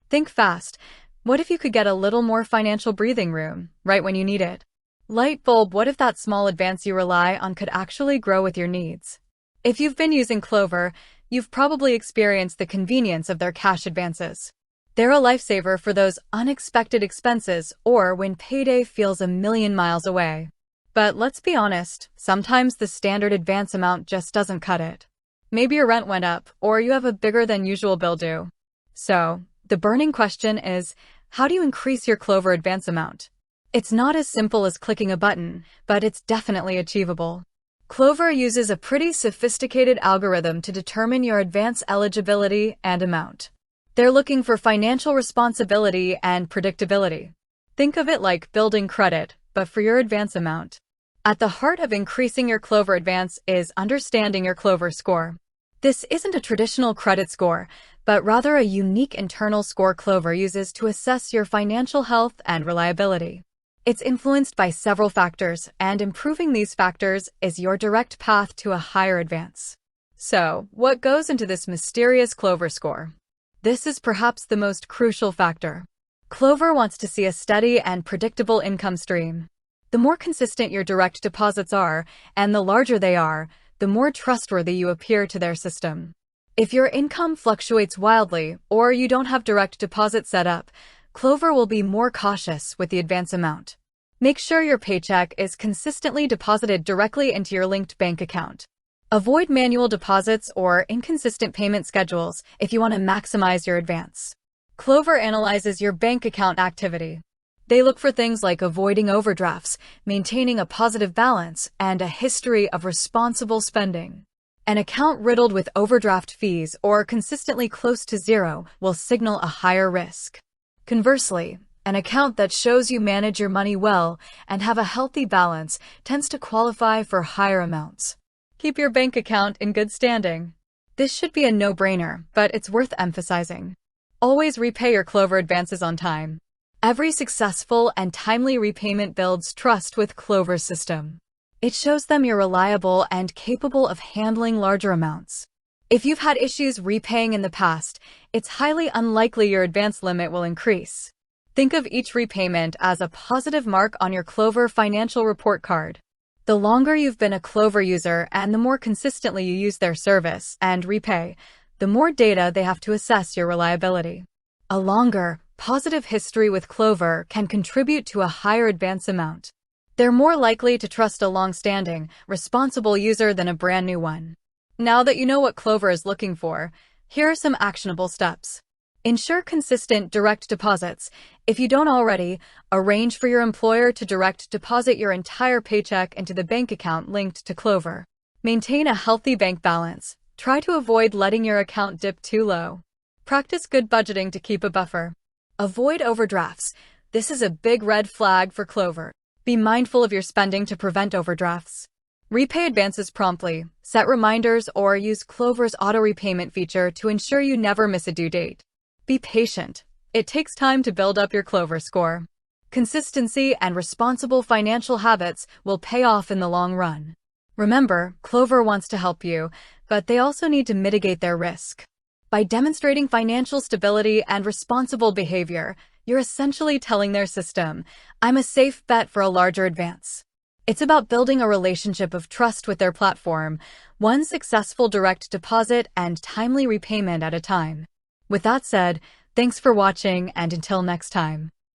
Think fast. What if you could get a little more financial breathing room, right when you need it? Light bulb, what if that small advance you rely on could actually grow with your needs? If you've been using Klover, you've probably experienced the convenience of their cash advances. They're a lifesaver for those unexpected expenses or when payday feels a million miles away. But let's be honest, sometimes the standard advance amount just doesn't cut it. Maybe your rent went up, or you have a bigger than usual bill due. So, the burning question is, how do you increase your Klover advance amount? It's not as simple as clicking a button, but it's definitely achievable. Klover uses a pretty sophisticated algorithm to determine your advance eligibility and amount. They're looking for financial responsibility and predictability. Think of it like building credit, but for your advance amount. At the heart of increasing your Klover advance is understanding your Klover score. This isn't a traditional credit score, but rather a unique internal score Klover uses to assess your financial health and reliability. It's influenced by several factors, and improving these factors is your direct path to a higher advance. So, what goes into this mysterious Klover score? This is perhaps the most crucial factor. Klover wants to see a steady and predictable income stream. The more consistent your direct deposits are, and the larger they are, the more trustworthy you appear to their system. If your income fluctuates wildly, or you don't have direct deposit set up, Klover will be more cautious with the advance amount. Make sure your paycheck is consistently deposited directly into your linked bank account. Avoid manual deposits or inconsistent payment schedules if you want to maximize your advance. Klover analyzes your bank account activity. They look for things like avoiding overdrafts, maintaining a positive balance, and a history of responsible spending. An account riddled with overdraft fees or consistently close to zero will signal a higher risk. Conversely, an account that shows you manage your money well and have a healthy balance tends to qualify for higher amounts. Keep your bank account in good standing. This should be a no-brainer, but it's worth emphasizing. Always repay your Klover advances on time. Every successful and timely repayment builds trust with Klover's system. It shows them you're reliable and capable of handling larger amounts. If you've had issues repaying in the past, it's highly unlikely your advance limit will increase. Think of each repayment as a positive mark on your Klover financial report card. The longer you've been a Klover user and the more consistently you use their service and repay, the more data they have to assess your reliability. A longer, positive history with Klover can contribute to a higher advance amount. They're more likely to trust a long-standing, responsible user than a brand new one. Now that you know what Klover is looking for, here are some actionable steps. Ensure consistent direct deposits. If you don't already, arrange for your employer to direct deposit your entire paycheck into the bank account linked to Klover. Maintain a healthy bank balance. Try to avoid letting your account dip too low. Practice good budgeting to keep a buffer. Avoid overdrafts. This is a big red flag for Klover. Be mindful of your spending to prevent overdrafts. Repay advances promptly. Set reminders or use Klover's auto repayment feature to ensure you never miss a due date. Be patient. It takes time to build up your Klover score. Consistency and responsible financial habits will pay off in the long run. Remember, Klover wants to help you, but they also need to mitigate their risk. By demonstrating financial stability and responsible behavior, you're essentially telling their system, I'm a safe bet for a larger advance. It's about building a relationship of trust with their platform, one successful direct deposit and timely repayment at a time. With that said, thanks for watching, and until next time.